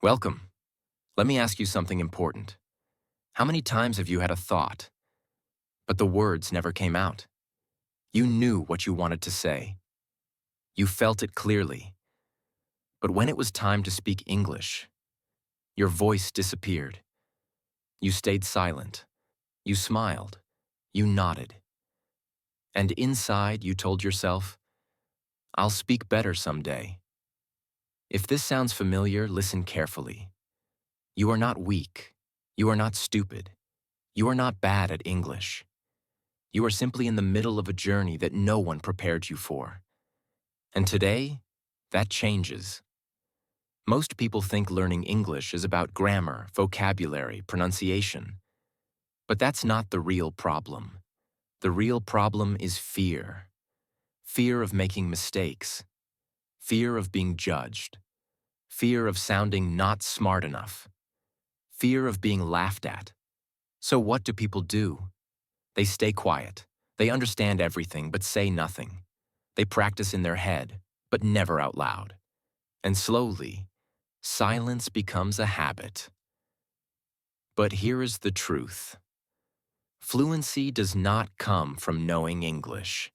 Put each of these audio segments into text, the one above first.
Welcome. Let me ask you something important. How many times have you had a thought, but the words never came out? You knew what you wanted to say. You felt it clearly. But when it was time to speak English, your voice disappeared. You stayed silent. You smiled. You nodded. And inside, you told yourself, I'll speak better someday. If this sounds familiar, listen carefully. You are not weak. You are not stupid. You are not bad at English. You are simply in the middle of a journey that no one prepared you for. And today, that changes. Most people think learning English is about grammar, vocabulary, pronunciation. But that's not the real problem. The real problem is fear. Fear of making mistakes. Fear of being judged. Fear of sounding not smart enough. Fear of being laughed at. So what do people do? They stay quiet. They understand everything but say nothing. They practice in their head, but never out loud. And slowly, silence becomes a habit. But here is the truth. Fluency does not come from knowing English.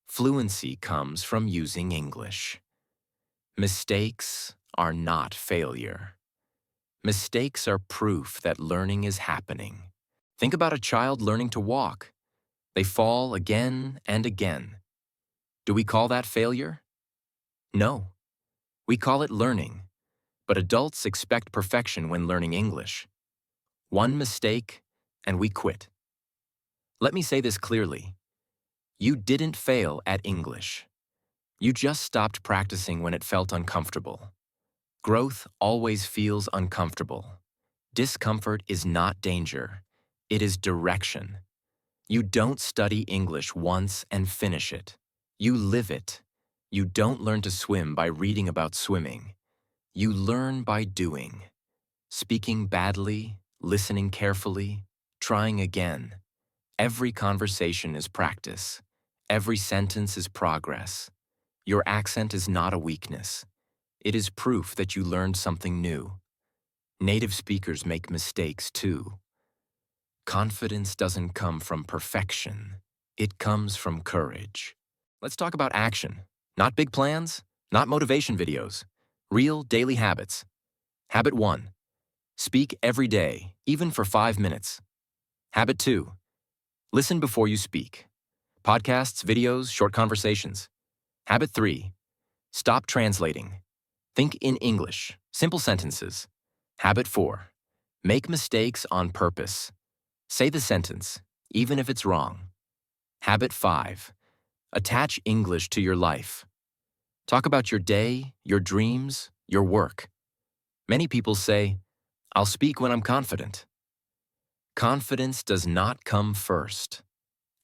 Fluency comes from using English. Mistakes are not failure. Mistakes are proof that learning is happening. Think about a child learning to walk. They fall again and again. Do we call that failure? No. We call it learning. But adults expect perfection when learning English. One mistake, and we quit. Let me say this clearly. You didn't fail at English. You just stopped practicing when it felt uncomfortable. Growth always feels uncomfortable. Discomfort is not danger. It is direction. You don't study English once and finish it. You live it. You don't learn to swim by reading about swimming. You learn by doing. Speaking badly, listening carefully, trying again. Every conversation is practice. Every sentence is progress. Your accent is not a weakness. It is proof that you learned something new. Native speakers make mistakes too. Confidence doesn't come from perfection. It comes from courage. Let's talk about action. Not big plans, not motivation videos. Real daily habits. Habit 1. Speak every day, even for 5 minutes. Habit 2. Listen before you speak. Podcasts, videos, short conversations. Habit 3. Stop translating. Think in English, simple sentences. Habit 4. Make mistakes on purpose. Say the sentence, even if it's wrong. Habit 5. Attach English to your life. Talk about your day, your dreams, your work. Many people say, I'll speak when I'm confident. Confidence does not come first.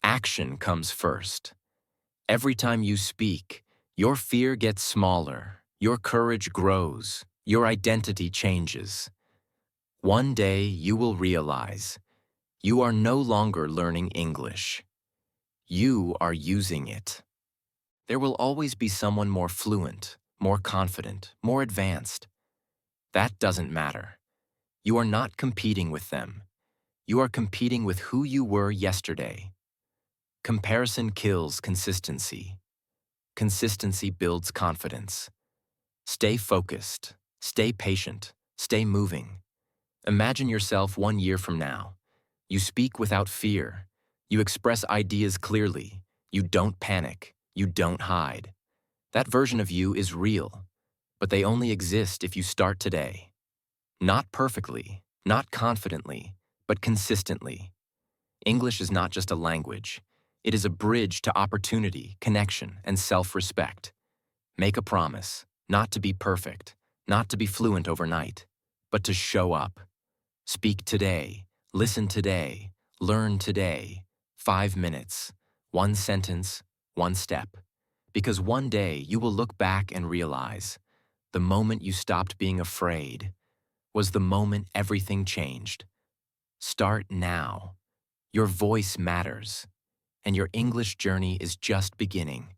Action comes first. Every time you speak, your fear gets smaller, your courage grows, your identity changes. One day you will realize you are no longer learning English. You are using it. There will always be someone more fluent, more confident, more advanced. That doesn't matter. You are not competing with them. You are competing with who you were yesterday. Comparison kills consistency. Consistency builds confidence. Stay focused. Stay patient. Stay moving. Imagine yourself 1 year from now. You speak without fear. You express ideas clearly. You don't panic. You don't hide. That version of you is real, but they only exist if you start today. Not perfectly, not confidently, but consistently. English is not just a language. It is a bridge to opportunity, connection, and self-respect. Make a promise, not to be perfect, not to be fluent overnight, but to show up. Speak today, listen today, learn today. 5 minutes, 1 sentence, 1 step. Because one day you will look back and realize the moment you stopped being afraid was the moment everything changed. Start now. Your voice matters, and your English journey is just beginning.